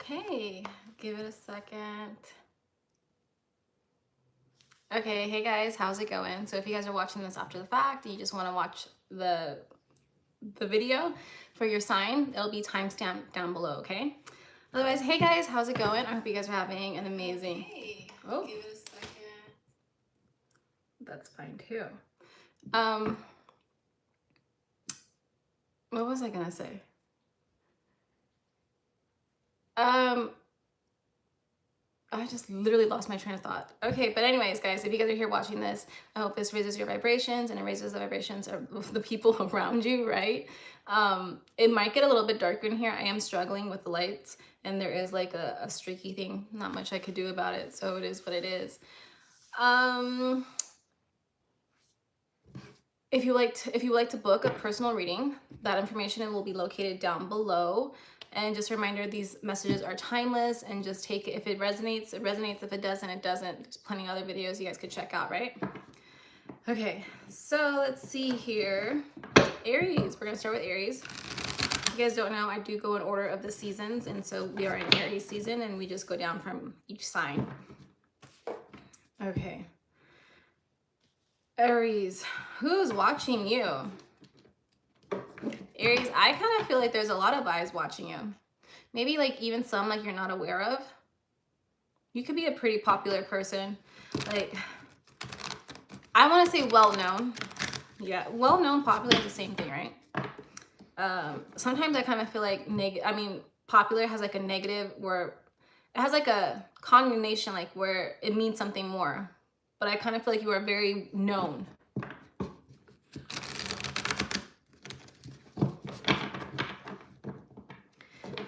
Okay, give it a second. Okay, hey guys, how's it going? So if you guys are watching this after the fact and you just want to watch the video for your sign, it'll be timestamped down below, okay? Otherwise, hey guys, how's it going? I hope you guys are having an amazing... Okay, oh, give it a second. that's fine too. What was I gonna say? I just literally lost my train of thought. Okay, but anyways, guys, if you guys are here watching this, I hope this raises your vibrations and it raises the vibrations of the people around you, right? It might get a little bit darker in here. I am struggling with the lights and there is like a streaky thing. Not much I could do about it, so it is what it is. If you like to book a personal reading, that information will be located down below. And just a reminder, these messages are timeless and just take it. If it resonates, it resonates. If it doesn't, it doesn't. There's plenty of other videos you guys could check out, right? Okay, so let's see here. Aries, we're gonna start with Aries. If you guys don't know, I do go in order of the seasons. And so we are in Aries season and we just go down from each sign. Okay. Aries, who's watching you? Aries, I kind of feel like there's a lot of eyes watching you. Maybe like even some like you're not aware of. You could be a pretty popular person. Like, I want to say well-known. Yeah, well-known, popular is the same thing, right? Sometimes I kind of feel like popular has like a negative where it has like a connotation like where it means something more. But I kind of feel like you are very known.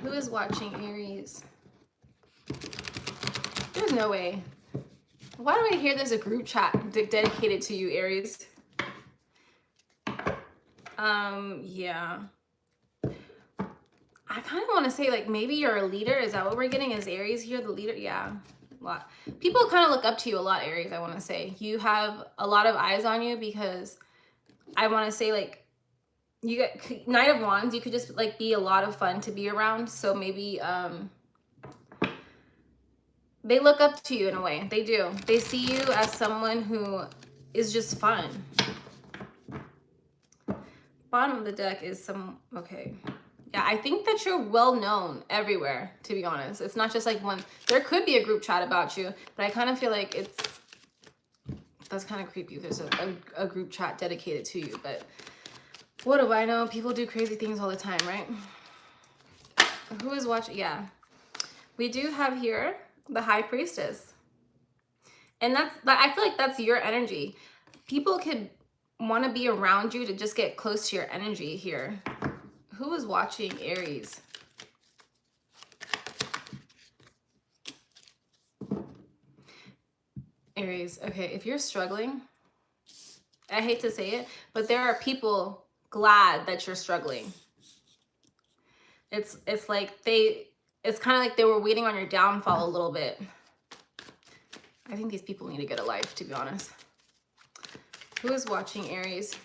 Who is watching Aries? There's no way. Why do I hear there's a group chat dedicated to you, Aries? Yeah. I kind of want to say like maybe you're a leader. Is that what we're getting? Is Aries here the leader? Yeah. A lot. People kind of look up to you a lot, Aries, I want to say. You have a lot of eyes on you because I want to say like you get Knight of Wands, you could just like be a lot of fun to be around. So maybe they look up to you in a way. They do. They see you as someone who is just fun. Bottom of the deck is okay. Yeah, I think that you're well known everywhere, to be honest. It's not just like one. There could be a group chat about you, but I kind of feel like that's kind of creepy. There's a group chat dedicated to you, but what do I know? People do crazy things all the time, right? Who is watching? Yeah. We do have here the High Priestess. And I feel like that's your energy. People could want to be around you to just get close to your energy here. Who is watching Aries? Aries, okay, if you're struggling, I hate to say it, but there are people glad that you're struggling. It's like it's kind of like they were waiting on your downfall a little bit. I think these people need to get a life, to be honest. Who is watching Aries?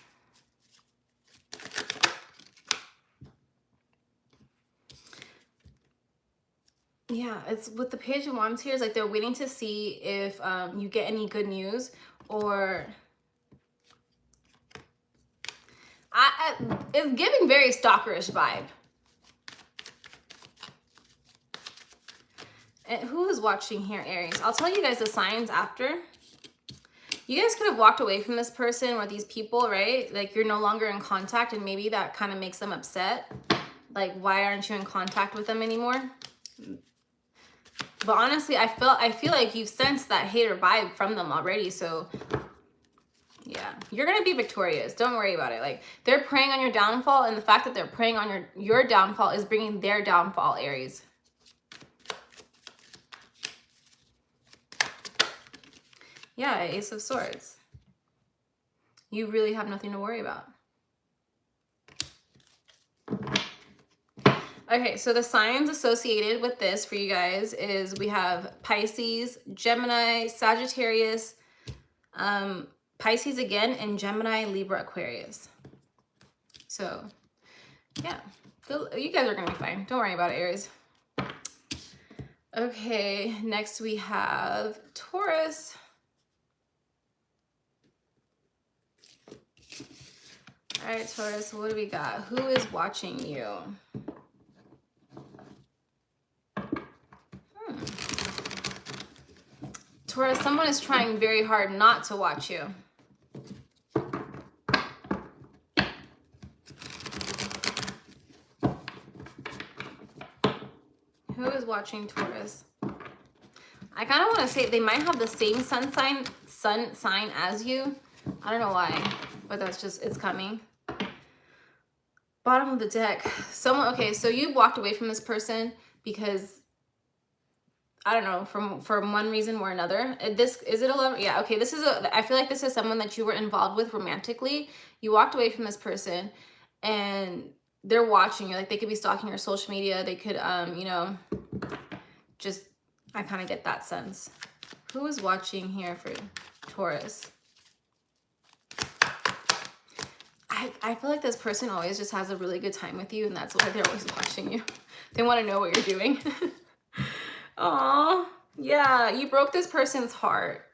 Yeah, it's with the Page of Wands here. It's like they're waiting to see if you get any good news or... it's giving very stalkerish vibe. And who is watching here, Aries? I'll tell you guys the signs after. You guys could have walked away from this person or these people, right? Like you're no longer in contact and maybe that kind of makes them upset. Like, why aren't you in contact with them anymore? But honestly, I feel like you've sensed that hater vibe from them already. So yeah, you're going to be victorious. Don't worry about it. Like they're preying on your downfall, and the fact that they're preying on your downfall is bringing their downfall, Aries. Yeah, Ace of Swords. You really have nothing to worry about. Okay, so the signs associated with this for you guys is we have Pisces, Gemini, Sagittarius, Pisces again, and Gemini, Libra, Aquarius. So, yeah, you guys are going to be fine. Don't worry about it, Aries. Okay, next we have Taurus. All right, Taurus, what do we got? Who is watching you? Taurus, someone is trying very hard not to watch you. Who is watching Taurus? I kind of want to say they might have the same sun sign as you. I don't know why, but that's just, it's coming. Bottom of the deck. Someone, okay, so you walked away from this person because, I don't know, from one reason or another. Is it a love? Yeah, okay, I feel like this is someone that you were involved with romantically. You walked away from this person and they're watching you. Like, they could be stalking your social media. They could, you know, just, I kind of get that sense. Who is watching here for Taurus? I feel like this person always just has a really good time with you, and that's why they're always watching you. They want to know what you're doing. Aw, yeah, you broke this person's heart.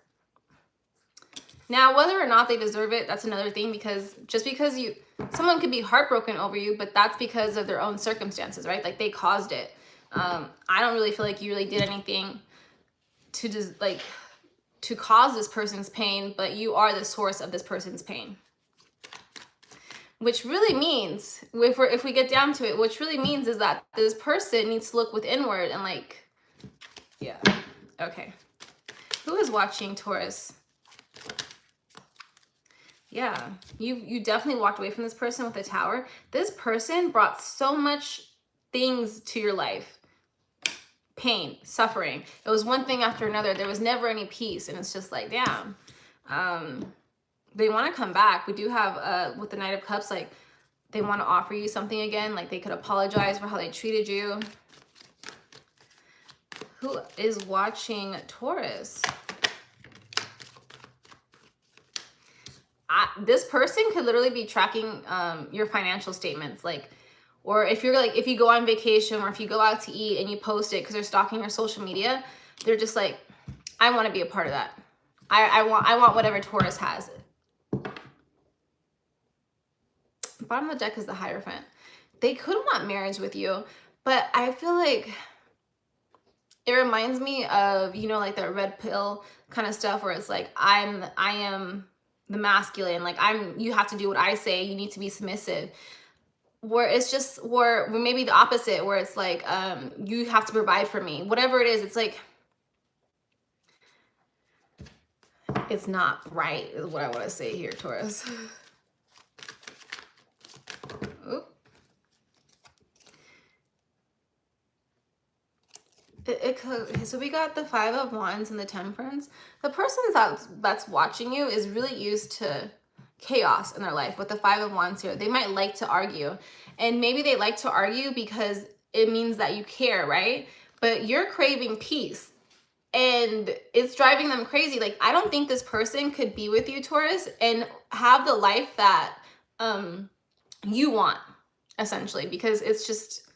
Now, whether or not they deserve it, that's another thing, because just because someone could be heartbroken over you, but that's because of their own circumstances, right? Like, they caused it. I don't really feel like you really did anything to just, like, to cause this person's pain, but you are the source of this person's pain. Which really means, if we get down to it, which really means is that this person needs to look withinward and, like, yeah, okay. Who is watching Taurus? Yeah, you definitely walked away from this person with the Tower. This person brought so much things to your life. Pain, suffering. It was one thing after another. There was never any peace, and it's just like, damn. They want to come back. We do have, with the Knight of Cups, like, they want to offer you something again. Like, they could apologize for how they treated you. Who is watching Taurus? This person could literally be tracking your financial statements. Like, or if you're like, if you go on vacation or if you go out to eat and you post it because they're stalking your social media, they're just like, I want to be a part of that. I want whatever Taurus has. Bottom of the deck is the Hierophant. They could want marriage with you, but I feel like it reminds me of, you know, like that red pill kind of stuff where it's like, I am the masculine, like you have to do what I say, you need to be submissive. Where it's just, where maybe the opposite, where it's like, you have to provide for me. Whatever it is, it's like, it's not right, is what I want to say here, Taurus. Oop. So we got the Five of Wands and the Temperance. The person that's watching you is really used to chaos in their life. With the Five of Wands here, they might like to argue, and maybe they like to argue because it means that you care, right? But you're craving peace, and it's driving them crazy. Like, I don't think this person could be with you, Taurus, and have the life that you want, essentially, because it's just,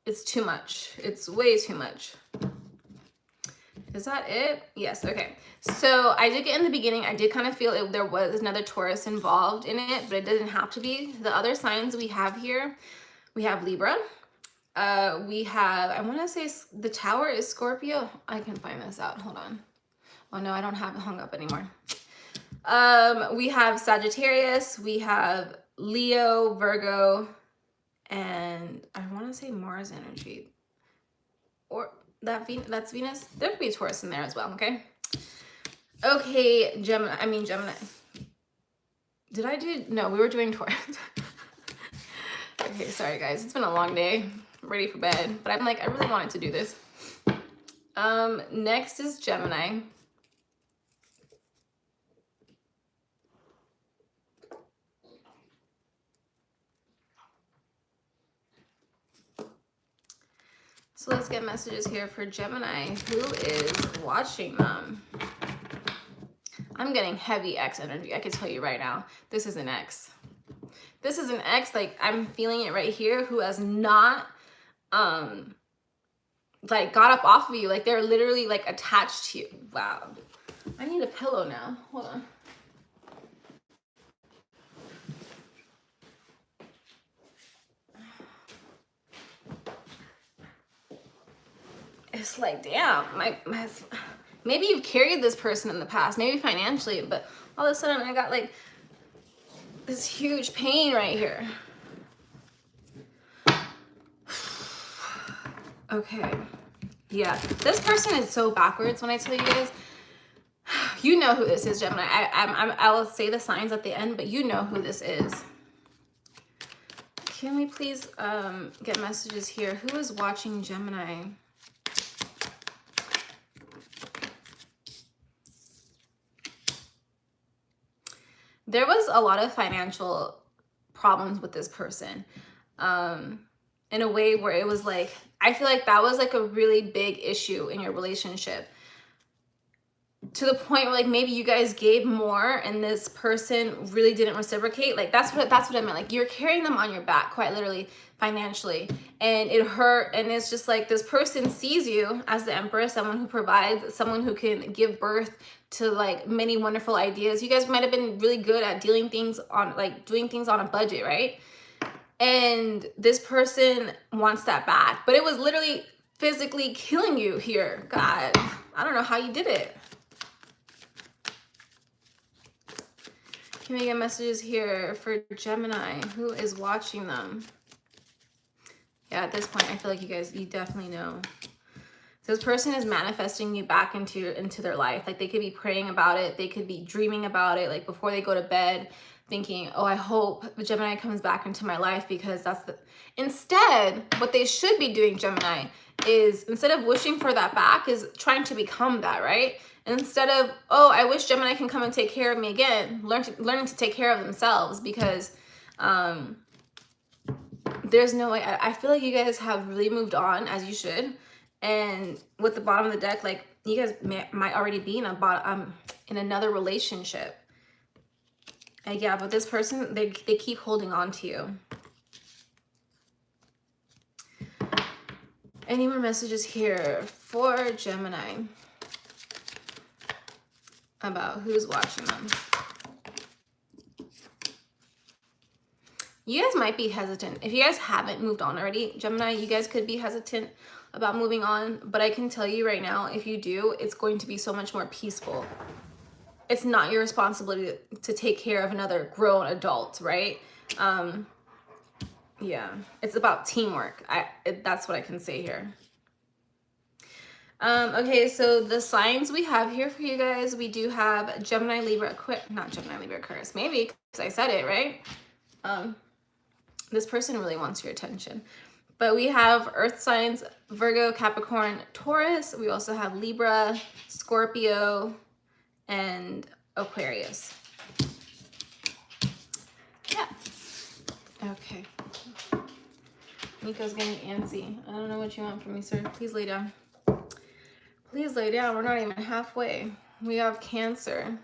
it's too much. It's way too much. Is that it? Yes, okay. So I did get in the beginning, I did kind of feel there was another Taurus involved in it, but it doesn't have to be. The other signs we have here, we have Libra. We have, I want to say the Tower is Scorpio. I can find this out. Hold on. Oh no, I don't have it hung up anymore. We have Sagittarius. We have Leo, Virgo, and I want to say Mars energy. Or that's Venus. There could be a Taurus in there as well, okay? Okay, Gemini. Did I do, no, we were doing Taurus. Okay, sorry guys, it's been a long day. I'm ready for bed, but I'm like, I really wanted to do this. Next is Gemini. So let's get messages here for Gemini. Who is watching them? I'm getting heavy X energy. I can tell you right now. This is an X. This is an X, like I'm feeling it right here, who has not like got up off of you. Like they're literally like attached to you. Wow. I need a pillow now. Hold on. It's like, damn, maybe you've carried this person in the past, maybe financially, but all of a sudden I got like this huge pain right here. Okay. Yeah, this person is so backwards when I tell you guys. You know who this is, Gemini. I'll say the signs at the end, but you know who this is. Can we please get messages here? Who is watching Gemini? There was a lot of financial problems with this person. In a way where it was like, I feel like that was like a really big issue in your relationship. To the point where like maybe you guys gave more and this person really didn't reciprocate. Like that's what I meant. Like you're carrying them on your back, quite literally, financially, and it hurt. And it's just like this person sees you as the Emperor, someone who provides, someone who can give birth to like many wonderful ideas. You guys might have been really good at doing things on a budget, right? And this person wants that back, but it was literally physically killing you here. God, I don't know how you did it. Can we get messages here for Gemini? Who is watching them? Yeah, at this point, I feel like you definitely know. So this person is manifesting you back into their life. Like they could be praying about it. They could be dreaming about it. Like before they go to bed, thinking, oh, I hope Gemini comes back into my life, because instead, what they should be doing, Gemini, is instead of wishing for that back, is trying to become that, right? Instead of, oh, I wish Gemini can come and take care of me again, learning to take care of themselves, because there's no way. I feel like you guys have really moved on, as you should. And with the bottom of the deck, like you guys might already be in another relationship. And yeah, but this person, they keep holding on to you. Any more messages here for Gemini about who's watching them? You guys might be hesitant. If you guys haven't moved on already, Gemini, you guys could be hesitant about moving on. But I can tell you right now, if you do, it's going to be so much more peaceful. It's not your responsibility to take care of another grown adult, right? Yeah, it's about teamwork. That's what I can say here. Okay, so the signs we have here for you guys, we do have Gemini, Libra, Aquarius, maybe, because I said it, right? This person really wants your attention. But we have earth signs, Virgo, Capricorn, Taurus. We also have Libra, Scorpio, and Aquarius. Yeah. Okay. Nico's getting antsy. I don't know what you want from me, sir. Please lay down. Please lay down. We're not even halfway. We have Cancer.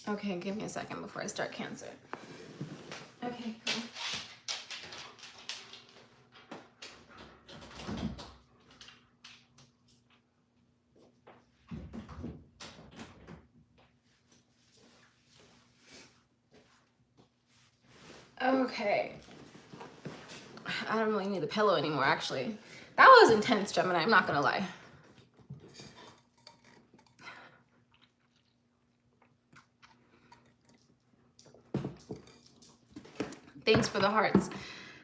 Okay, give me a second before I start Cancer. Okay, cool. Okay. I don't really need the pillow anymore, actually. That was intense, Gemini. I'm not gonna lie. Thanks for the hearts.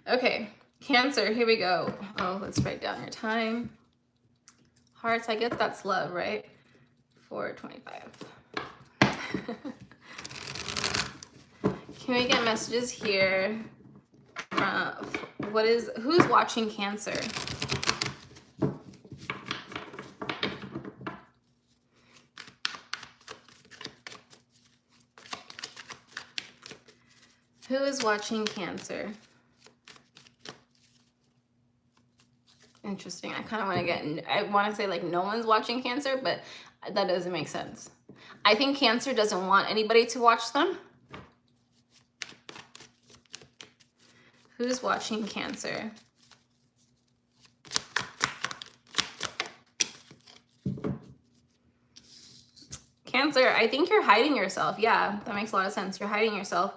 Okay, Cancer, here we go. Oh, let's write down your time. Hearts, I guess that's love, right? 4:25. Can we get messages here? Who's watching Cancer? Who is watching Cancer? Interesting. I kind of want to say like no one's watching Cancer, but that doesn't make sense. I think Cancer doesn't want anybody to watch them. Who's watching Cancer? Cancer, I think you're hiding yourself. Yeah, that makes a lot of sense. You're hiding yourself.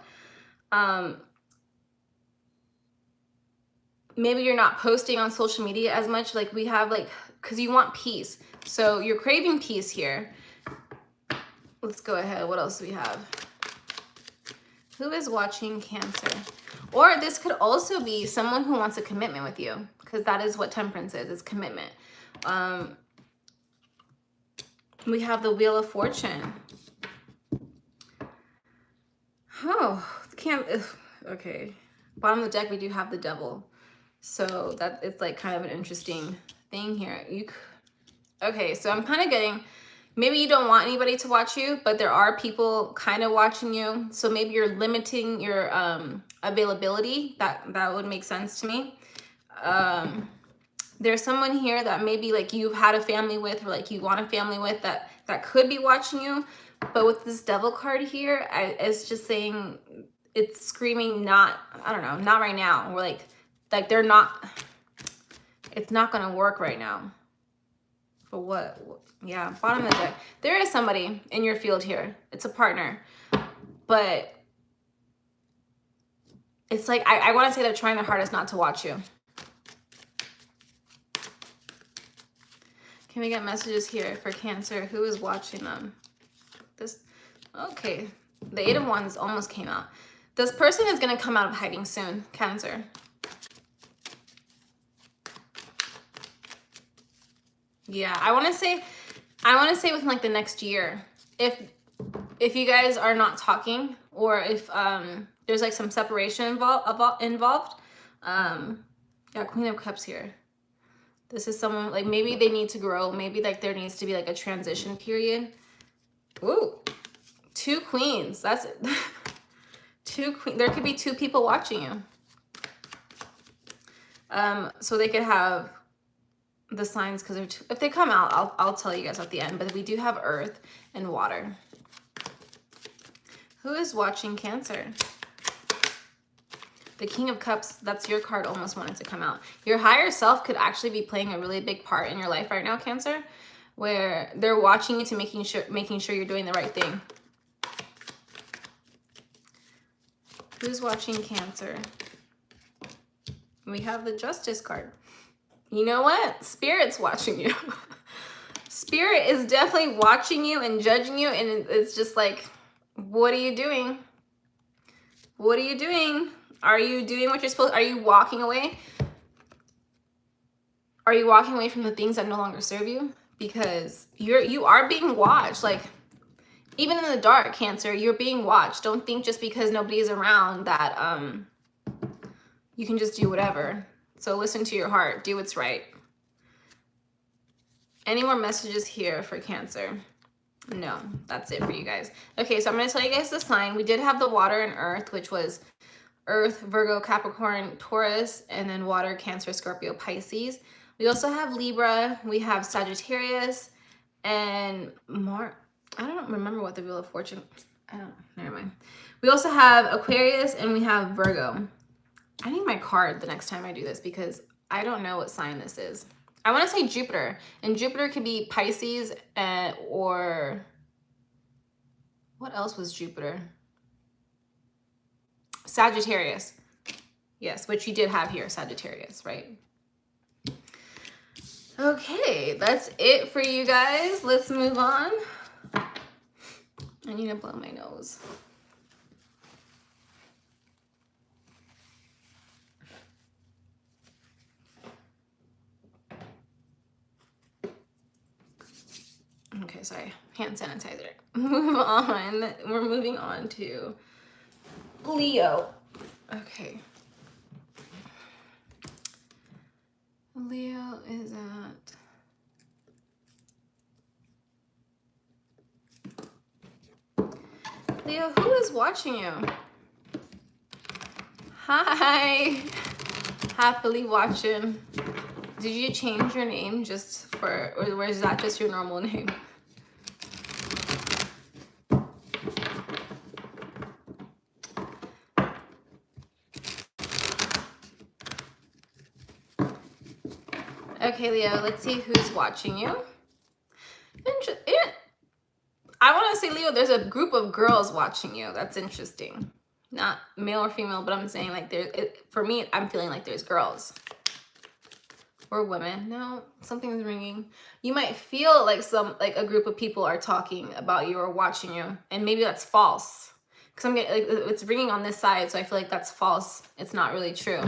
Maybe you're not posting on social media as much. Like we have like, because you want peace. So you're craving peace here. Let's go ahead. What else do we have? Who is watching Cancer? Or this could also be someone who wants a commitment with you, because that is what Temperance is commitment. We have the Wheel of Fortune. Oh, okay. Bottom of the deck, we do have the Devil. So that it's like kind of an interesting thing here. Okay, so I'm kind of getting, maybe you don't want anybody to watch you, but there are people kind of watching you. So maybe you're limiting your availability. That would make sense to me. There's someone here that maybe like you've had a family with, or like you want a family with, that could be watching you. But with this Devil card here, it's just saying, it's screaming not, I don't know, not right now. We're like they're not, it's not going to work right now. But what? Yeah, bottom of the deck. There is somebody in your field here. It's a partner. But it's like, I want to say they're trying their hardest not to watch you. Can we get messages here for Cancer? Who is watching them? Okay. The Eight of Wands almost came out. This person is going to come out of hiding soon, Cancer. Yeah, I want to say within like the next year, if you guys are not talking, or if there's like some separation involved. Yeah, Queen of Cups here. This is someone like maybe they need to grow. Maybe like there needs to be like a transition period. Ooh, 2 queens. That's 2 queens. There could be 2 people watching you. So they could have the signs, because if they come out, I'll tell you guys at the end. But we do have Earth and Water. Who is watching Cancer? The King of Cups, that's your card, almost wanted to come out. Your higher self could actually be playing a really big part in your life right now, Cancer, where they're watching you to making sure you're doing the right thing. Who's watching Cancer? We have the Justice card. You know what? Spirit's watching you. Spirit is definitely watching you and judging you, and it's just like, what are you doing? What are you doing? Are you doing what you're supposed to? Are you walking away? Are you walking away from the things that no longer serve you? Because you are being watched. Like, even in the dark, Cancer, you're being watched. Don't think just because nobody is around that you can just do whatever. So listen to your heart. Do what's right. Any more messages here for Cancer? No, that's it for you guys. Okay, so I'm going to tell you guys the sign. We did have the Water and Earth, which was Earth, Virgo, Capricorn, Taurus, and then Water, Cancer, Scorpio, Pisces. We also have Libra. We have Sagittarius and I don't remember what the Wheel of Fortune. Never mind. We also have Aquarius and we have Virgo. I need my card the next time I do this because I don't know what sign this is. I want to say Jupiter, and Jupiter could be Pisces or what else was Jupiter? Sagittarius. Yes, which you did have here, Sagittarius, right? Okay, that's it for you guys. Let's move on. I need to blow my nose. Okay, sorry. Hand sanitizer. Move on. We're moving on to Leo. Okay. Leo is at... Leo, who is watching you? Hi. Happily watching. Did you change your name just for, or is that just your normal name? Okay, Leo, let's see who's watching you. I want to say, Leo, there's a group of girls watching you. That's interesting. Not male or female, but I'm saying like for me, I'm feeling like there's girls. Or women. No, something's ringing. You might feel like a group of people are talking about you or watching you, and maybe that's false. Because I'm getting like it's ringing on this side, so I feel like that's false. It's not really true.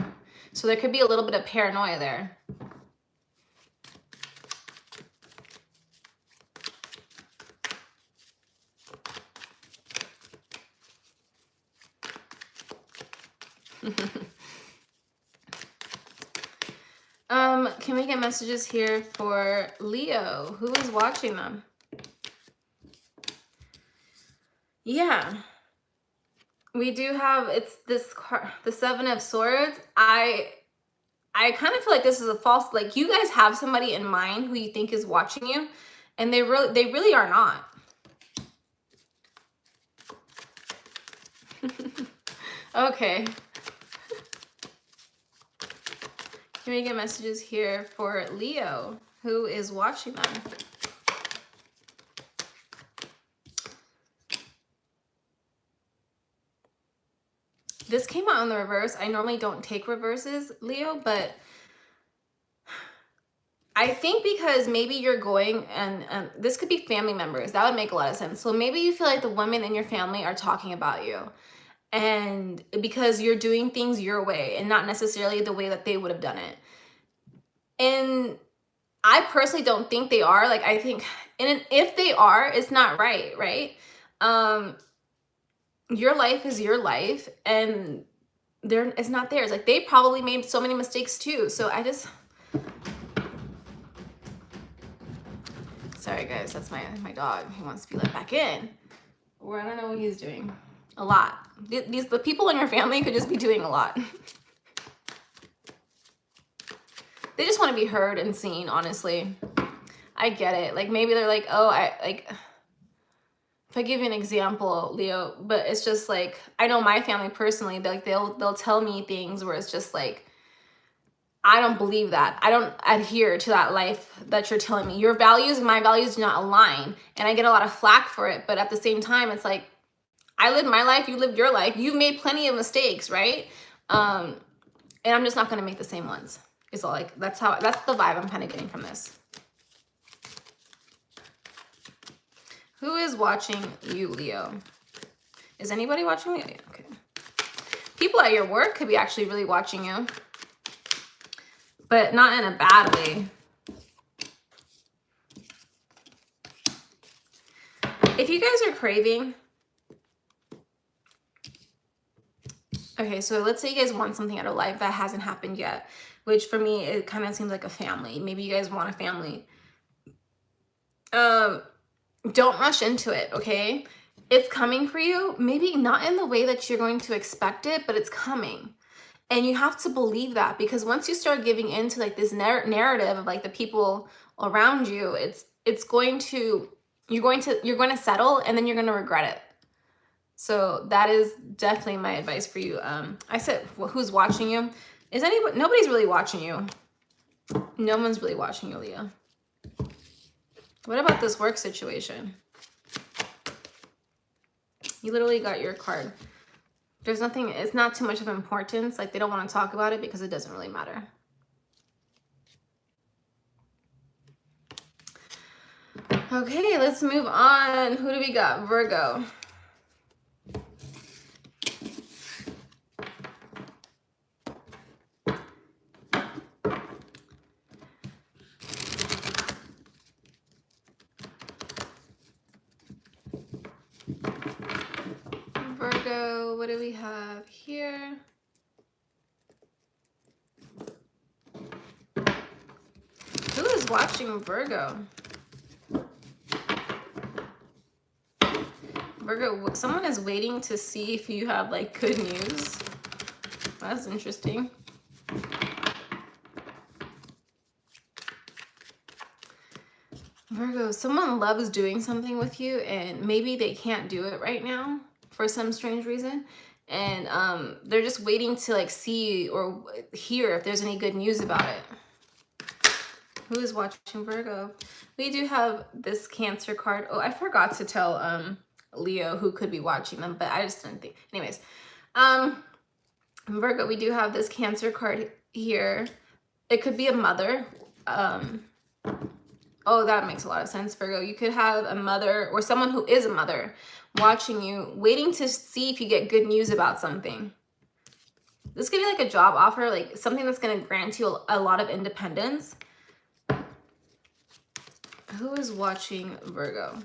So there could be a little bit of paranoia there. Can we get messages here for Leo? Who is watching them? Yeah. We do have, it's this card, the Seven of Swords. I kind of feel like this is a false, like you guys have somebody in mind who you think is watching you, and they really are not. Okay. Can we get messages here for Leo, who is watching them? This came out in the reverse. I normally don't take reverses, Leo, but I think because maybe you're going, and this could be family members. That would make a lot of sense. So maybe you feel like the women in your family are talking about you, and because you're doing things your way and not necessarily the way that they would have done it. And I personally don't think they are. Like, I think, and if they are, it's not right, right? Your life is your life, and it's not theirs. Like, they probably made so many mistakes too. So I just, sorry guys, that's my dog. He wants to be let back in, or I don't know what he's doing. A lot. The people in your family could just be doing a lot. They just want to be heard and seen, honestly. I get it. Like, maybe they're like, oh, if I give you an example, Leo, but it's just like, I know my family personally, they'll tell me things where it's just like, I don't believe that. I don't adhere to that life that you're telling me. Your values and my values do not align, and I get a lot of flack for it. But at the same time, it's like, I lived my life, you lived your life. You've made plenty of mistakes, right? And I'm just not going to make the same ones. It's all like, that's the vibe I'm kind of getting from this. Who is watching you, Leo? Is anybody watching me? Okay. People at your work could be actually really watching you, but not in a bad way. If you guys are craving, okay, so let's say you guys want something out of life that hasn't happened yet, which for me, it kind of seems like a family. Maybe you guys want a family. Don't rush into it, okay? It's coming for you. Maybe not in the way that you're going to expect it, but it's coming. And you have to believe that, because once you start giving into like this narrative of like the people around you, you're going to settle, and then you're going to regret it. So that is definitely my advice for you. I said, well, who's watching you? Nobody's really watching you. No one's really watching you, Leo. What about this work situation? You literally got your card. There's nothing, it's not too much of importance. Like, they don't want to talk about it because it doesn't really matter. Okay, let's move on. Who do we got? Virgo. Virgo, what do we have here? Who is watching Virgo? Virgo, someone is waiting to see if you have like good news. That's interesting. Virgo, someone loves doing something with you, and maybe they can't do it right now for some strange reason, and they're just waiting to like see or hear if there's any good news about it. Who is watching Virgo? We do have this Cancer card. Oh, I forgot to tell Leo who could be watching them, but I just didn't think. Anyways, Virgo, we do have this Cancer card here. It could be a mother. Oh, that makes a lot of sense, Virgo. You could have a mother or someone who is a mother watching you, waiting to see if you get good news about something. This could be like a job offer, like something that's going to grant you a lot of independence. Who is watching Virgo?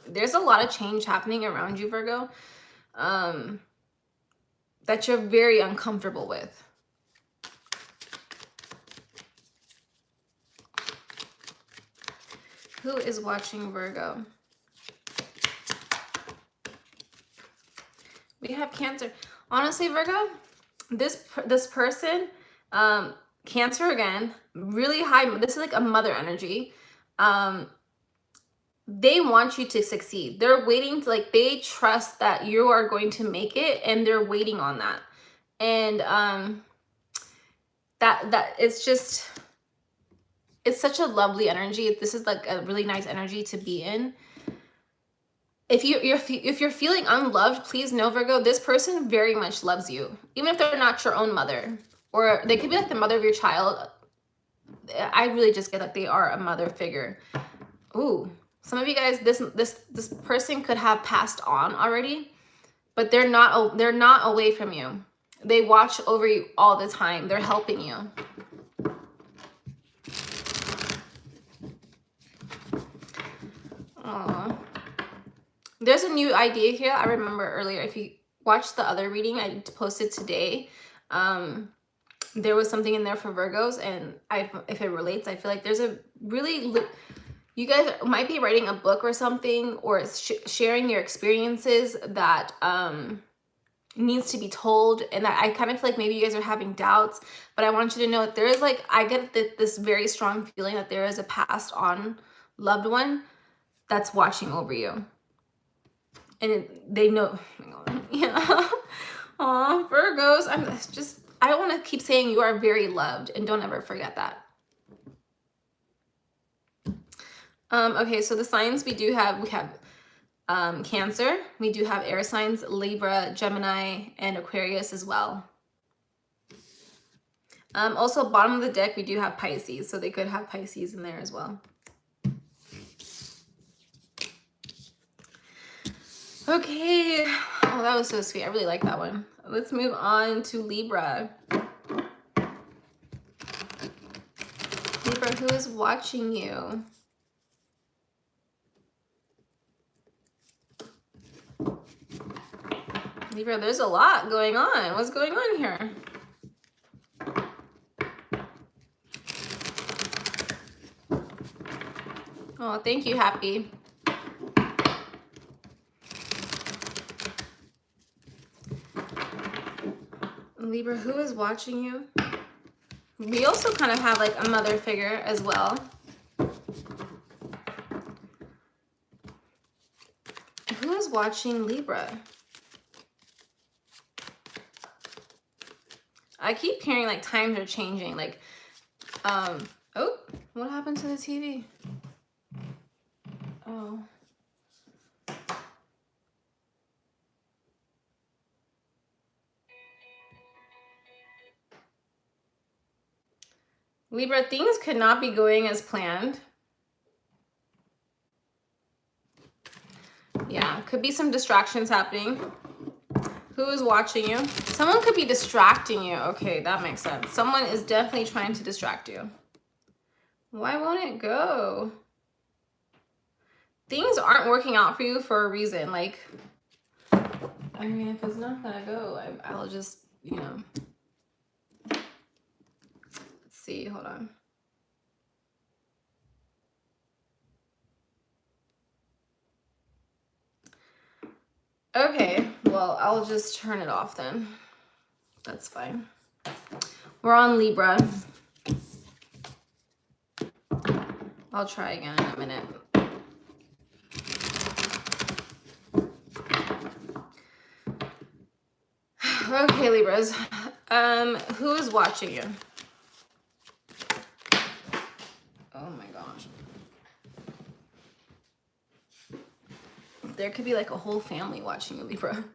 There's a lot of change happening around you, Virgo, that you're very uncomfortable with. Who is watching Virgo? We have Cancer. Honestly, Virgo, this person, Cancer again, really high. This is like a mother energy. They want you to succeed. They're waiting to, like, they trust that you are going to make it, and they're waiting on that. And that it's just, it's such a lovely energy. This is like a really nice energy to be in. If you're feeling unloved, please know, Virgo, this person very much loves you, even if they're not your own mother, or they could be like the mother of your child. I really just get that they are a mother figure. Ooh, some of you guys, this person could have passed on already, but they're not away from you. They watch over you all the time. They're helping you. Aww. There's a new idea here. I remember earlier, if you watched the other reading I posted today, there was something in there for Virgos, and if it relates, I feel like there's a really, you guys might be writing a book or something, or sharing your experiences that needs to be told, and I kind of feel like maybe you guys are having doubts, but I want you to know that there is, like, I get this very strong feeling that there is a passed on loved one that's watching over you. And they know, yeah. Aw, Virgos, I don't want to keep saying you are very loved, and don't ever forget that. Okay, so the signs we have Cancer, we do have air signs, Libra, Gemini, and Aquarius as well. Also, bottom of the deck, we do have Pisces, so they could have Pisces in there as well. Okay, oh, that was so sweet. I really like that one. Let's move on to Libra. Libra, who is watching you? Libra, there's a lot going on. What's going on here? Oh, thank you, Happy. Libra, who is watching you? We also kind of have like a mother figure as well. Who is watching Libra? I keep hearing like times are changing. Like, oh, what happened to the TV? Oh. Libra, things could not be going as planned. Yeah, could be some distractions happening. Who is watching you? Someone could be distracting you. Okay, that makes sense. Someone is definitely trying to distract you. Why won't it go? Things aren't working out for you for a reason. Like, I mean, if it's not gonna go, I'll just, you know. See, hold on. Okay, well, I'll just turn it off then. That's fine. We're on Libra. I'll try again in a minute. Okay, Libras. Who is watching you? Oh my gosh. There could be like a whole family watching a Libra.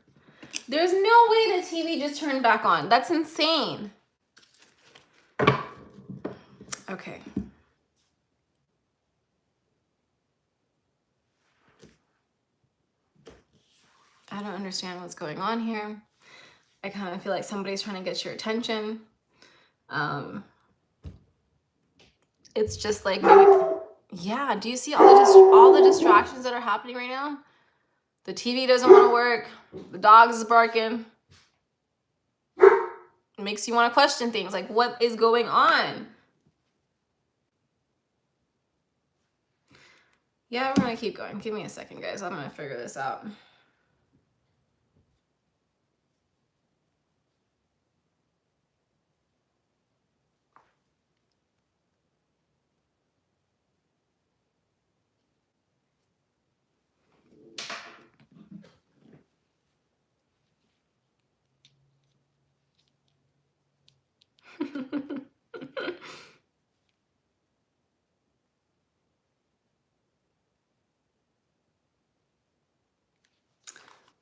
There's no way the TV just turned back on. That's insane. Okay. I don't understand what's going on here. I kind of feel like somebody's trying to get your attention. It's just like maybe, yeah. Do you see all the distractions that are happening right now? The TV doesn't want to work. The dog is barking. It makes you want to question things like, what is going on? Yeah, we're gonna keep going. Give me a second, guys. I'm gonna figure this out.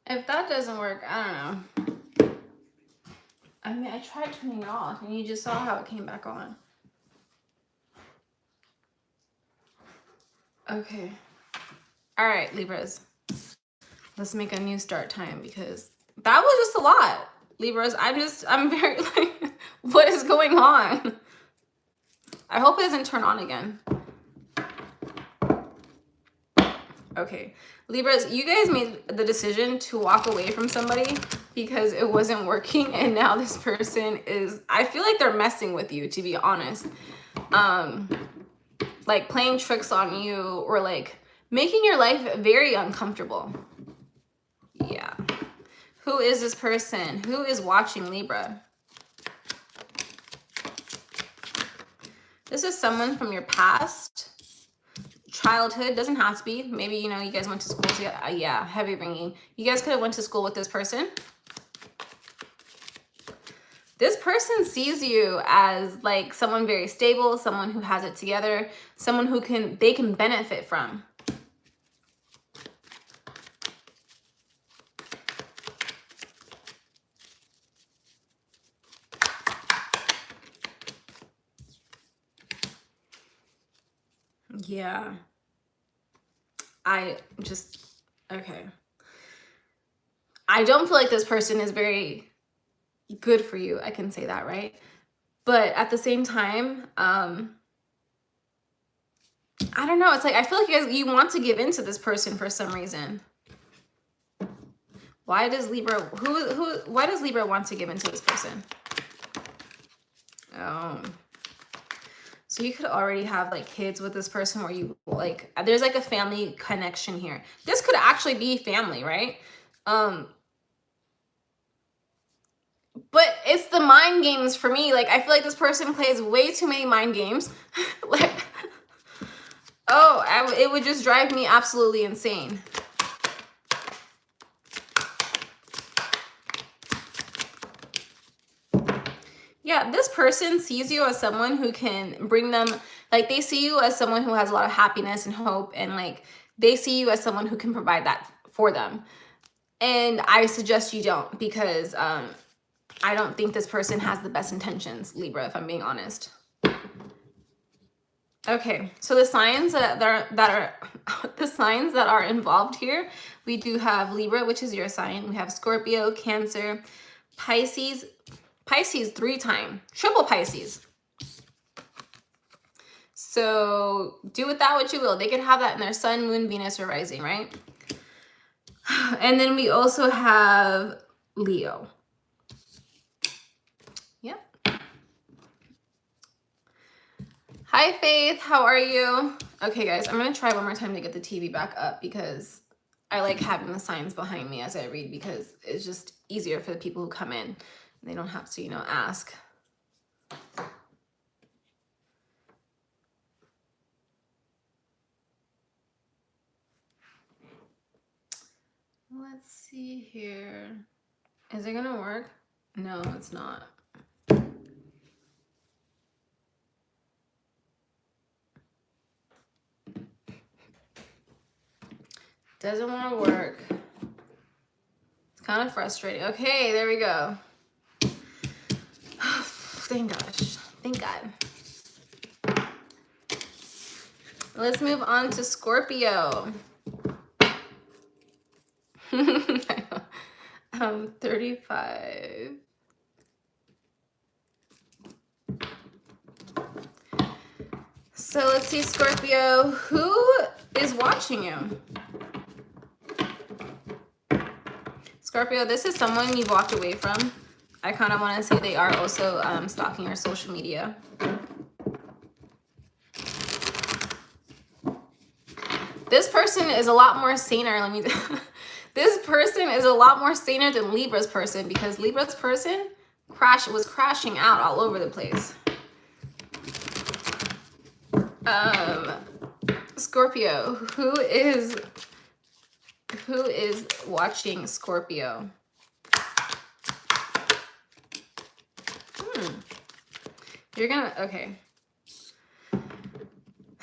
If that doesn't work, I don't know. I mean, I tried turning it off and you just saw how it came back on. Okay. All right, Libras. Let's make a new start time because that was just a lot. Libras, I'm very like, what is going on? I hope it doesn't turn on again. Okay, Libras, you guys made the decision to walk away from somebody because it wasn't working, and now this person is, I feel like they're messing with you, to be honest. Like playing tricks on you or like making your life very uncomfortable. Yeah. Who is this person? Who is watching Libra? This is someone from your past. Childhood, doesn't have to be. Maybe, you know, you guys went to school together. Yeah, heavy ringing. You guys could have went to school with this person. This person sees you as like someone very stable, someone who has it together, someone who they can benefit from. Yeah. Okay. I don't feel like this person is very good for you. I can say that, right? But at the same time, I don't know. It's like, I feel like you want to give in to this person for some reason. Why does Libra, why does Libra want to give in to this person? Oh. So you could already have like kids with this person where you like, there's like a family connection here. This could actually be family, right? But it's the mind games for me. Like, I feel like this person plays way too many mind games. Like, oh, it would just drive me absolutely insane. Yeah, this person sees you as someone who can bring them, like they see you as someone who has a lot of happiness and hope, and like they see you as someone who can provide that for them. And I suggest you don't, because I don't think this person has the best intentions, Libra, if I'm being honest. Okay, so the signs that are the signs that are involved here, we do have Libra, which is your sign. We have Scorpio, Cancer, Pisces 3 times, triple Pisces. So do with that what you will. They could have that in their sun, moon, Venus, or rising, right? And then we also have Leo. Yep. Hi, Faith. How are you? Okay, guys, I'm going to try one more time to get the TV back up because I like having the signs behind me as I read, because it's just easier for the people who come in. They don't have to, you know, ask. Let's see here. Is it going to work? No, it's not. Doesn't want to work. It's kind of frustrating. Okay, there we go. Thank gosh. Thank God. Let's move on to Scorpio. 35. So let's see, Scorpio, who is watching you? Scorpio, this is someone you've walked away from. I kind of want to say they are also stalking your social media. This person is a lot more saner. This person is a lot more saner than Libra's person, because Libra's person was crashing out all over the place. Scorpio, who is watching Scorpio? You're gonna, okay.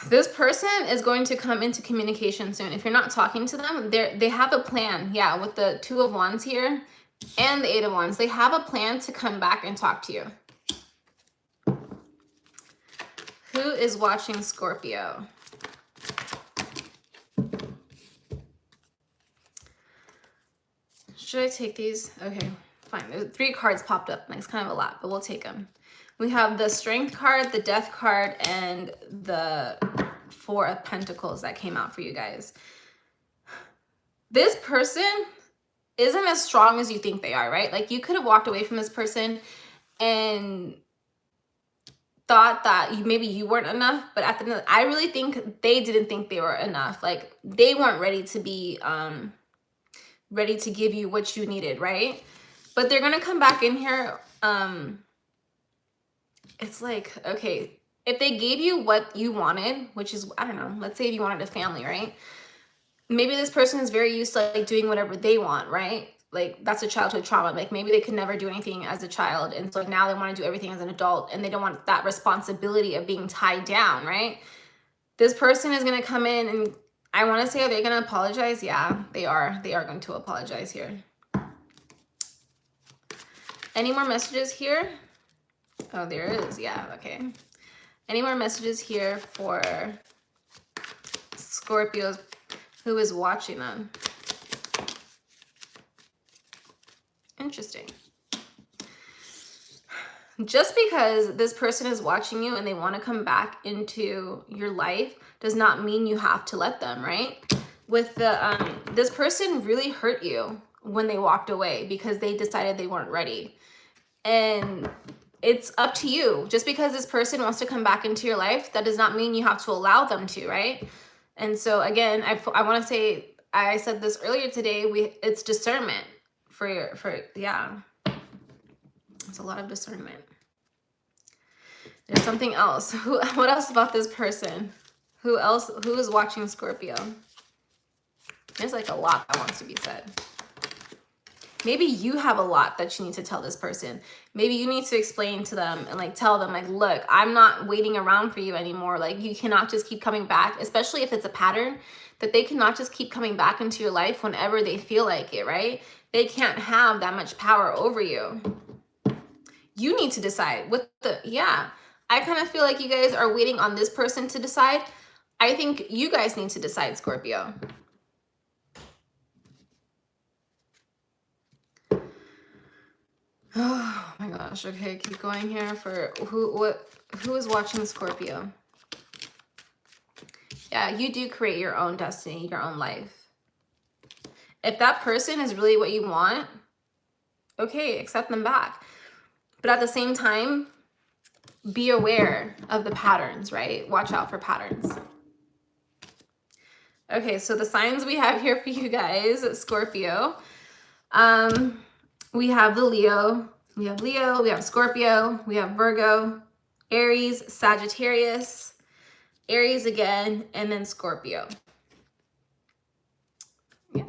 This person is going to come into communication soon. If you're not talking to them, they have a plan. Yeah, with the 2 of Wands here and the 8 of Wands, they have a plan to come back and talk to you. Who is watching Scorpio? Should I take these? Okay, fine. There's 3 cards popped up. It's kind of a lot, but we'll take them. We have the Strength card, the Death card, and the 4 of Pentacles that came out for you guys. This person isn't as strong as you think they are, right? Like, you could have walked away from this person and thought that maybe you weren't enough, but at the end, I really think they didn't think they were enough. Like, they weren't ready to be ready to give you what you needed, right? But they're gonna come back in here. It's like, okay, if they gave you what you wanted, which is, I don't know, let's say if you wanted a family, right? Maybe this person is very used to like doing whatever they want, right? Like, that's a childhood trauma. Like, maybe they could never do anything as a child, and so now they want to do everything as an adult, and they don't want that responsibility of being tied down, right? This person is going to come in, and I want to say, are they going to apologize? Yeah, they are. They are going to apologize here. Any more messages here? Oh, there is. Yeah, okay. Any more messages here for Scorpios who is watching them? Interesting. Just because this person is watching you and they want to come back into your life does not mean you have to let them, right? With the this person really hurt you when they walked away because they decided they weren't ready. And it's up to you. Just because this person wants to come back into your life, that does not mean you have to allow them to, right? And so again, I want to say, I said this earlier today, it's discernment yeah. It's a lot of discernment. There's something else. What else about this person? Who is watching Scorpio? There's like a lot that wants to be said. Maybe you have a lot that you need to tell this person. Maybe you need to explain to them and like tell them like, look, I'm not waiting around for you anymore. Like, you cannot just keep coming back, especially if it's a pattern, that they cannot just keep coming back into your life whenever they feel like it, right? They can't have that much power over you. You need to decide yeah. I kind of feel like you guys are waiting on this person to decide. I think you guys need to decide, Scorpio. Oh my gosh. Okay, keep going here for who is watching Scorpio. Yeah, you do create your own destiny, your own life. If that person is really what you want, okay, accept them back. But at the same time, be aware of the patterns, right? Watch out for patterns. Okay, so the signs we have here for you guys, Scorpio. We have the Leo, we have Scorpio, we have Virgo, Aries, Sagittarius, Aries again, and then Scorpio. Yeah.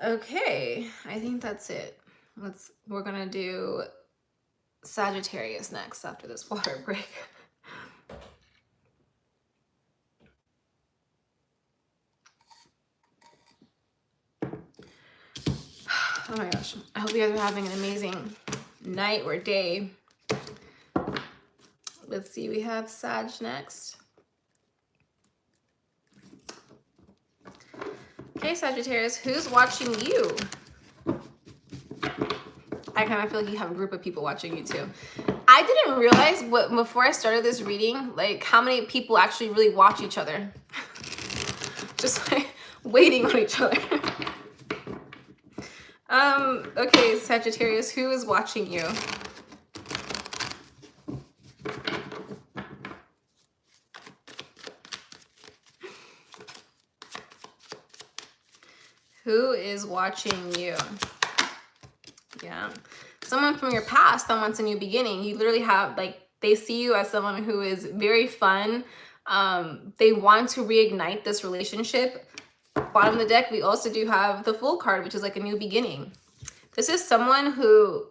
Okay, I think that's it. We're gonna do Sagittarius next after this water break. Oh my gosh. I hope you guys are having an amazing night or day. Let's see. We have Sag next. Okay, Sagittarius, who's watching you? I kind of feel like you have a group of people watching you too. I didn't realize before I started this reading, like how many people actually really watch each other. Just like waiting on each other. Okay, Sagittarius, who is watching you? Who is watching you? Yeah. Someone from your past that wants a new beginning. You literally have, like, they see you as someone who is very fun. They want to reignite this relationship. Bottom of the deck, we also do have the Fool card, which is like a new beginning. This is someone who,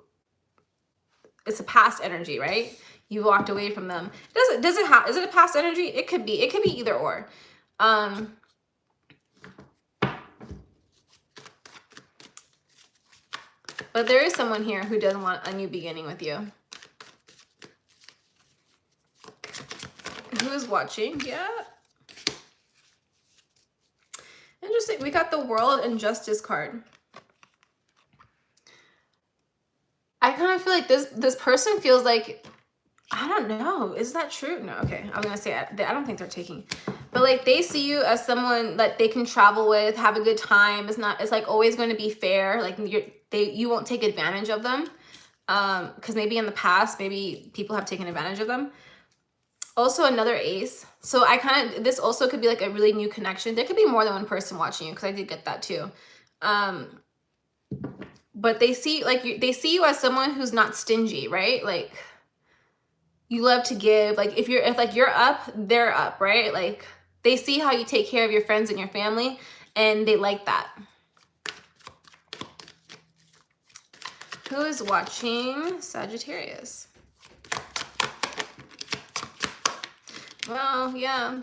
it's a past energy, right? You walked away from them. Is it a past energy? It could be either or. But there is someone here who doesn't want a new beginning with you. Who is watching? Yeah. Interesting. We got the World and Justice card. I kind of feel like this person feels like, I don't know. Is that true? No, okay. I was going to say, I don't think they're taking. But like they see you as someone that they can travel with, have a good time. It's like always going to be fair. Like you won't take advantage of them. Because maybe in the past, maybe people have taken advantage of them. Also another ace. So this also could be like a really new connection. There could be more than one person watching you, because I did get that too. But they see you as someone who's not stingy, right? Like you love to give. Like if you're up, they're up, right? Like they see how you take care of your friends and your family, and they like that. Who is watching Sagittarius? Well, yeah,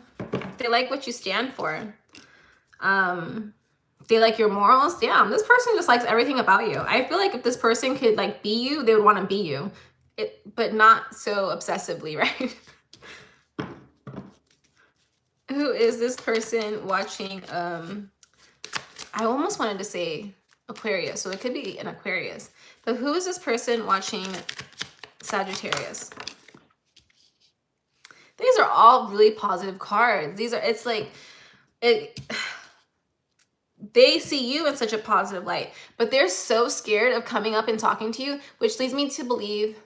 they like what you stand for. They like your morals. Yeah, this person just likes everything about you. I feel like if this person could like be you, they would want to be you, but not so obsessively, right? Who is this person watching? I almost wanted to say Aquarius, so it could be an Aquarius. But who is this person watching Sagittarius? These are all really positive cards. They see you in such a positive light, but they're so scared of coming up and talking to you, which leads me to believe,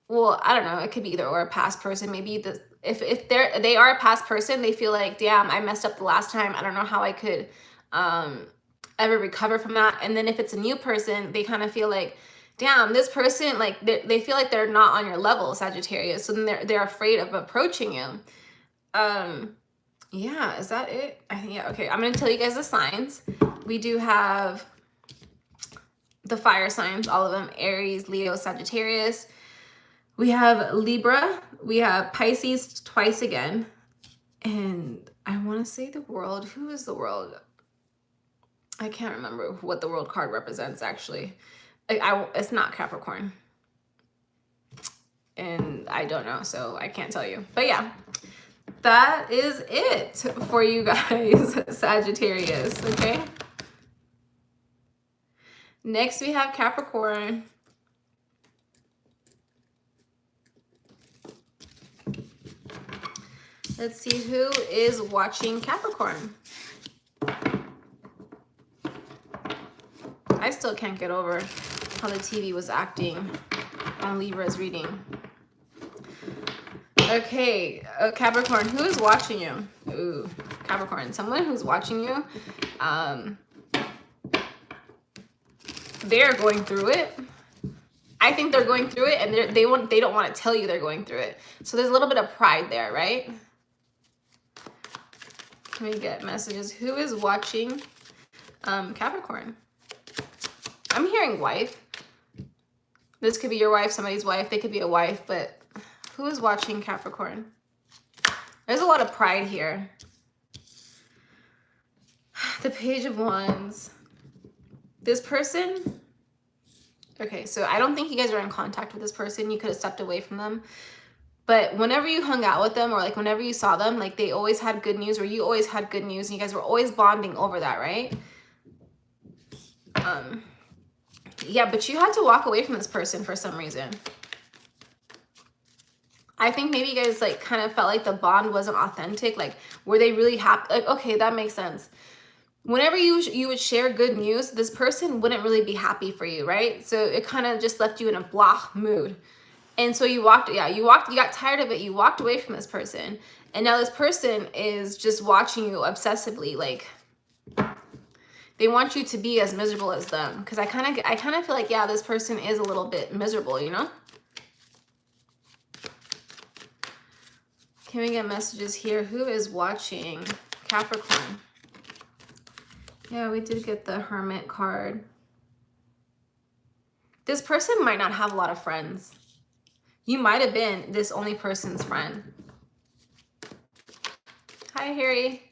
well, I don't know, it could be either or, a past person. Maybe if they are a past person, they feel like, damn, I messed up the last time. I don't know how I could ever recover from that. And then if it's a new person, they kind of feel like, damn, this person, like they feel like they're not on your level, Sagittarius. So then they're afraid of approaching you. Yeah, is that it? I think, yeah, okay. I'm going to tell you guys the signs. We do have the fire signs, all of them: Aries, Leo, Sagittarius. We have Libra. We have Pisces twice again. And I want to say the World. Who is the World? I can't remember what the World card represents, actually. It's not Capricorn. And I don't know, so I can't tell you. But yeah, that is it for you guys, Sagittarius, okay? Next, we have Capricorn. Let's see who is watching Capricorn. I still can't get over how the TV was acting on Libra's reading. Okay, Capricorn, who is watching you? Ooh, Capricorn, someone who's watching you. They're going through it. I think they're going through it, and they don't want to tell you they're going through it. So there's a little bit of pride there, right? Let me get messages. Who is watching Capricorn? I'm hearing wife. This could be your wife, somebody's wife. They could be a wife, but who is watching Capricorn? There's a lot of pride here. The Page of Wands. this person, okay, so I don't think you guys are in contact with this person. You could have stepped away from them. But whenever you hung out with them, or like whenever you saw them, like they always had good news, or you always had good news, and you guys were always bonding over that, right? Yeah, but you had to walk away from this person for some reason. I think maybe you guys like kind of felt like the bond wasn't authentic. Like, were they really happy? Like, okay, that makes sense. Whenever you would share good news, this person wouldn't really be happy for you, right? So it kind of just left you in a blah mood. And so you got tired of it. You walked away from this person. And now this person is just watching you obsessively. Like, they want you to be as miserable as them. Because I kind of feel like, yeah, this person is a little bit miserable, you know? Can we get messages here? Who is watching Capricorn? Yeah, we did get the Hermit card. This person might not have a lot of friends. You might have been this only person's friend. Hi, Harry.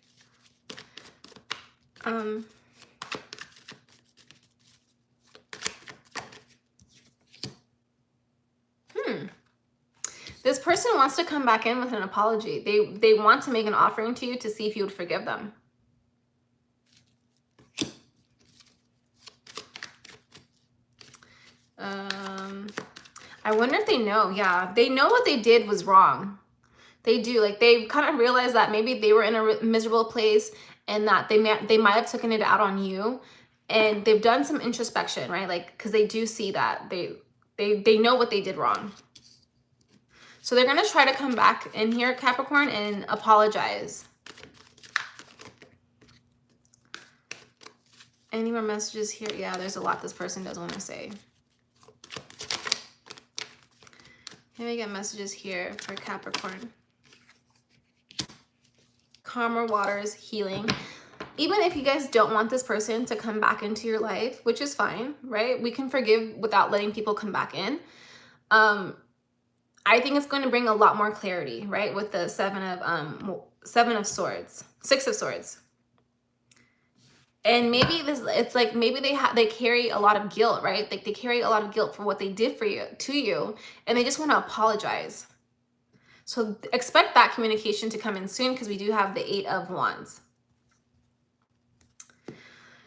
This person wants to come back in with an apology. They want to make an offering to you to see if you would forgive them. I wonder if they know. Yeah, they know what they did was wrong. They do. Like, they kind of realize that maybe they were in a miserable place and that they might have taken it out on you, and they've done some introspection, right? Like, because they do see that they know what they did wrong. So they're going to try to come back in here, Capricorn, and apologize. Any more messages here? Yeah, there's a lot this person does want to say. Can we get messages here for Capricorn? Calmer waters, healing. Even if you guys don't want this person to come back into your life, which is fine, right? We can forgive without letting people come back in. I think it's going to bring a lot more clarity, right? With the Six of Swords. And maybe it's like maybe they carry a lot of guilt, right? Like, they carry a lot of guilt for what they did to you, and they just want to apologize. So expect that communication to come in soon, because we do have the 8 of Wands.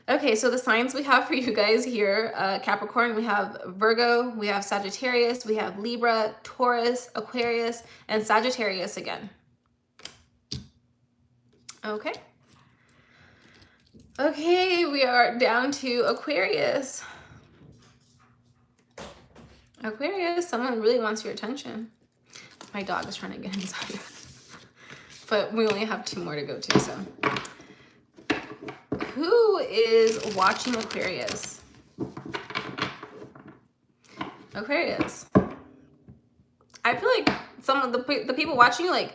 Okay, so the signs we have for you guys here, Capricorn, we have Virgo, we have Sagittarius, we have Libra, Taurus, Aquarius, and Sagittarius again. Okay. Okay, we are down to Aquarius. Aquarius, someone really wants your attention. My dog is trying to get inside. But we only have 2 more to go to, so. Who is watching Aquarius? Aquarius. I feel like some of the people watching you, like,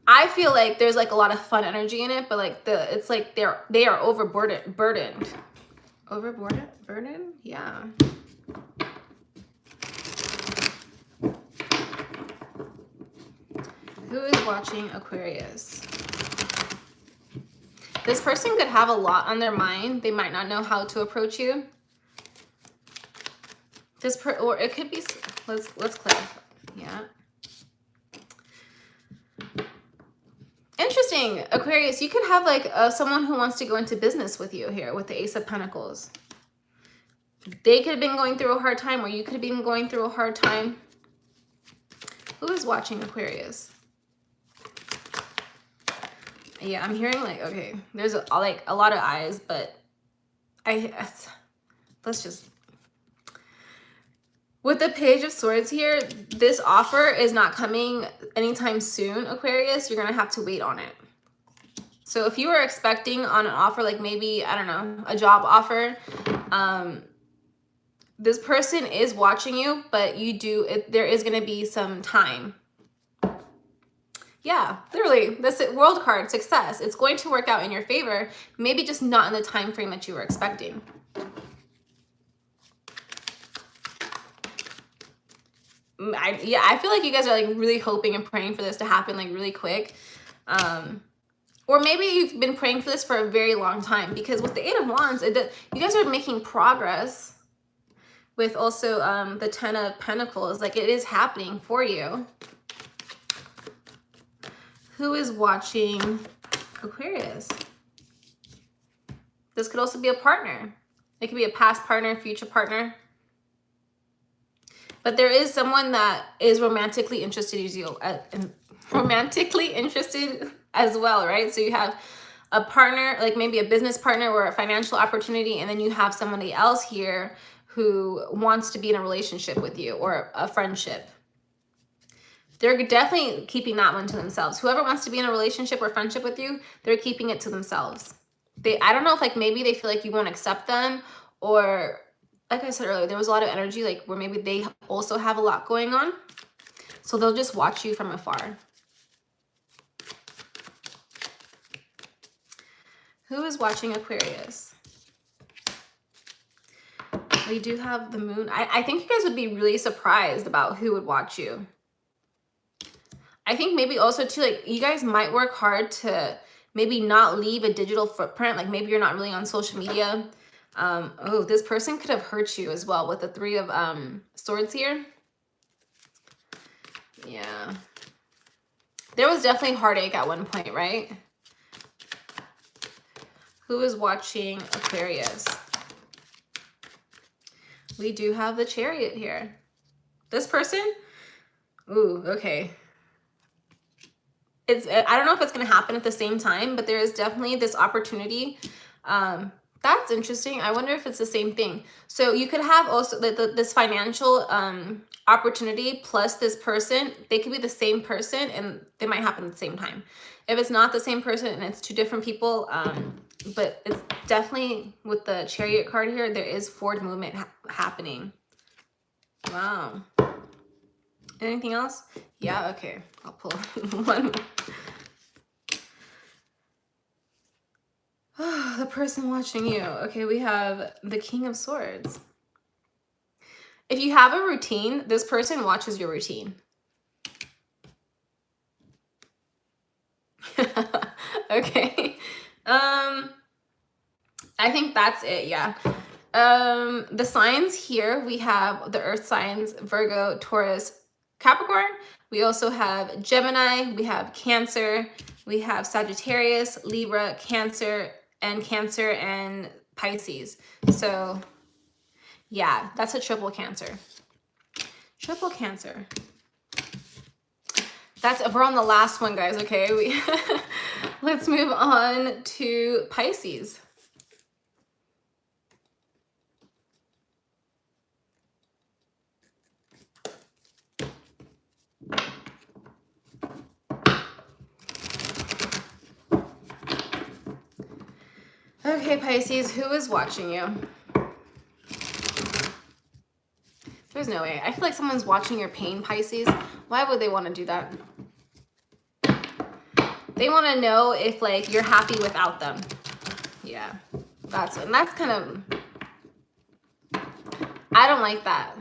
I feel like there's like a lot of fun energy in it, but like it's like they are overburdened. Burdened? Yeah. Who is watching Aquarius? This person could have a lot on their mind. They might not know how to approach you. Or it could be, let's clarify. Yeah. Interesting, Aquarius. You could have like someone who wants to go into business with you here with the Ace of Pentacles. They could have been going through a hard time, or you could have been going through a hard time. Who is watching Aquarius? Yeah, I'm hearing like, okay, there's a lot of eyes, but let's just, with the Page of Swords here, this offer is not coming anytime soon, Aquarius. You're going to have to wait on it. So if you were expecting on an offer, like maybe, I don't know, a job offer, this person is watching you, but there is going to be some time. Yeah, literally, this World card, success. It's going to work out in your favor, maybe just not in the time frame that you were expecting. I feel like you guys are like really hoping and praying for this to happen like really quick. Or maybe you've been praying for this for a very long time, because with the Eight of Wands, you guys are making progress with also the Ten of Pentacles. Like, it is happening for you. Who is watching Aquarius? This could also be a partner. It could be a past partner, future partner. But there is someone that is romantically interested in you, romantically interested as well, right? So you have a partner, like maybe a business partner or a financial opportunity, and then you have somebody else here who wants to be in a relationship with you or a friendship. They're definitely keeping that one to themselves. Whoever wants to be in a relationship or friendship with you, they're keeping it to themselves. I don't know if like maybe they feel like you won't accept them, or like I said earlier, there was a lot of energy like where maybe they also have a lot going on. So they'll just watch you from afar. Who is watching Aquarius? We do have the moon. I think you guys would be really surprised about who would watch you. I think maybe also too, like you guys might work hard to maybe not leave a digital footprint. Like maybe you're not really on social media. Oh, this person could have hurt you as well with the Three of Swords here. Yeah. There was definitely heartache at one point, right? Who is watching Aquarius? We do have the Chariot here. This person? Ooh, okay. I don't know if it's going to happen at the same time, but there is definitely this opportunity. That's interesting. I wonder if it's the same thing. So you could have also this financial opportunity plus this person. They could be the same person and they might happen at the same time. If it's not the same person and it's two different people, but it's definitely with the Chariot card here, there is forward movement happening. Wow. Anything else? Yeah, okay. I'll pull one more. Oh, the person watching you. Okay, we have the King of Swords. If you have a routine, this person watches your routine. Okay. I think that's it, yeah. The signs here, we have the earth signs, Virgo, Taurus, Capricorn. We also have Gemini, we have Cancer, we have Sagittarius, Libra, Cancer and Pisces. So yeah, that's a triple Cancer. Triple Cancer. We're on the last one, guys, okay? Let's move on to Pisces. Okay, Pisces, who is watching you? There's no way. I feel like someone's watching your pain, Pisces. Why would they want to do that? They want to know if, like, you're happy without them. Yeah, that's kind of... I don't like that.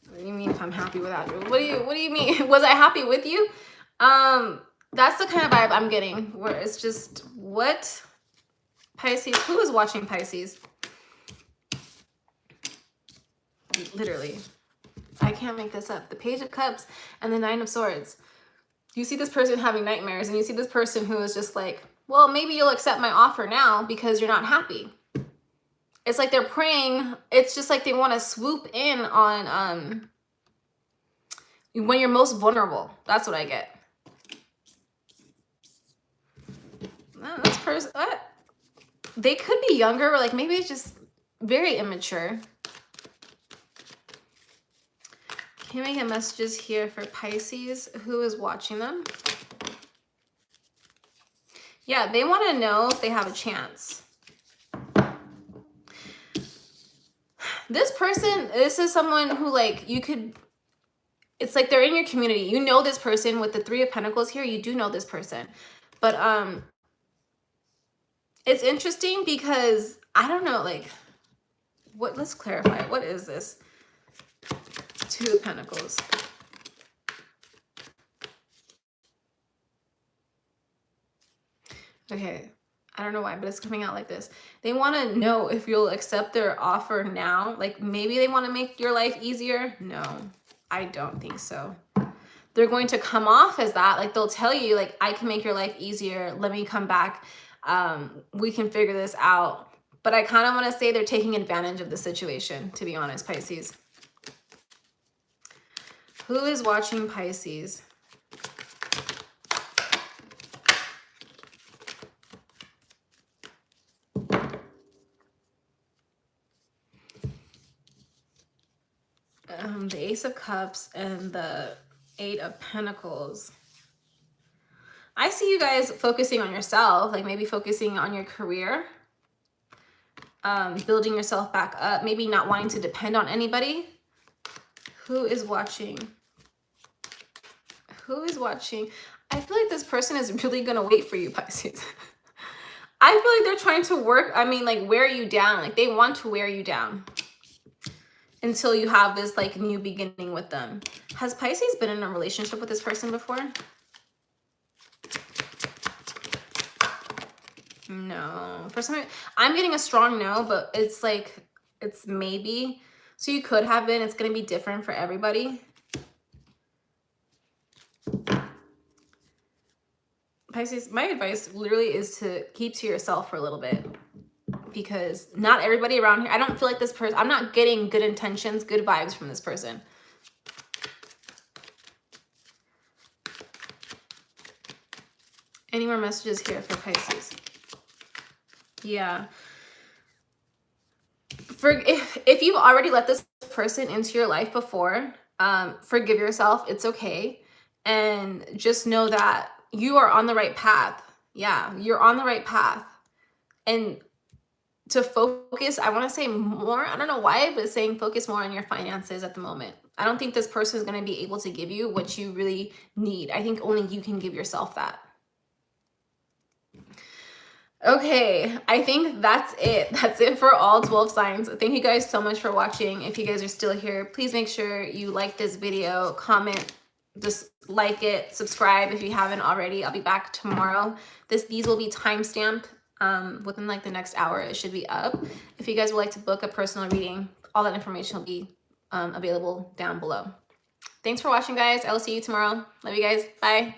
What do you mean if I'm happy without you? What do you mean? Was I happy with you? That's the kind of vibe I'm getting, where it's just, what? Pisces, who is watching Pisces? Literally. I can't make this up. The Page of Cups and the Nine of Swords. You see this person having nightmares, and you see this person who is just like, well, maybe you'll accept my offer now because you're not happy. It's like they're praying. It's just like they want to swoop in on when you're most vulnerable. That's what I get. This person, what? They could be younger, or like maybe it's just very immature. Can we get messages here for Pisces? Who is watching them? Yeah, they want to know if they have a chance. This person, this is someone who, like, you could, it's like they're in your community. You know this person with the Three of Pentacles here. You do know this person. But it's interesting because I don't know, like, what, let's clarify. What is this? Two of Pentacles. Okay, I don't know why, but it's coming out like this. They want to know if you'll accept their offer now. Like maybe they want to make your life easier. No, I don't think so. They're going to come off as that. Like they'll tell you like, I can make your life easier. Let me come back. We can figure this out. But I kind of want to say they're taking advantage of the situation, to be honest, Pisces. Who is watching Pisces? The Ace of Cups and the Eight of Pentacles. I see you guys focusing on yourself, like maybe focusing on your career, building yourself back up, maybe not wanting to depend on anybody. Who is watching? Who is watching? I feel like this person is really going to wait for you, Pisces. I feel like they're trying to work, like wear you down. Like they want to wear you down until you have this like new beginning with them. Has Pisces been in a relationship with this person before? No. For some, I'm getting a strong no, but it's like, it's maybe. So you could have been. It's going to be different for everybody. Pisces, my advice literally is to keep to yourself for a little bit. Because not everybody around here, I don't feel like this person, I'm not getting good intentions, good vibes from this person. Any more messages here for Pisces? Yeah. If you've already let this person into your life before, forgive yourself. It's okay. And just know that you are on the right path. Yeah, you're on the right path. And to focus, I want to say more, I don't know why, but saying focus more on your finances at the moment. I don't think this person is going to be able to give you what you really need. I think only you can give yourself that. Okay, I think that's it. That's it for all 12 signs. Thank you guys so much for watching. If you guys are still here, please make sure you like this video, comment, just like it, subscribe if you haven't already. I'll be back tomorrow. These will be timestamped. Within like the next hour, it should be up. If you guys would like to book a personal reading, all that information will be available down below. Thanks for watching, guys. I will see you tomorrow. Love you guys. Bye.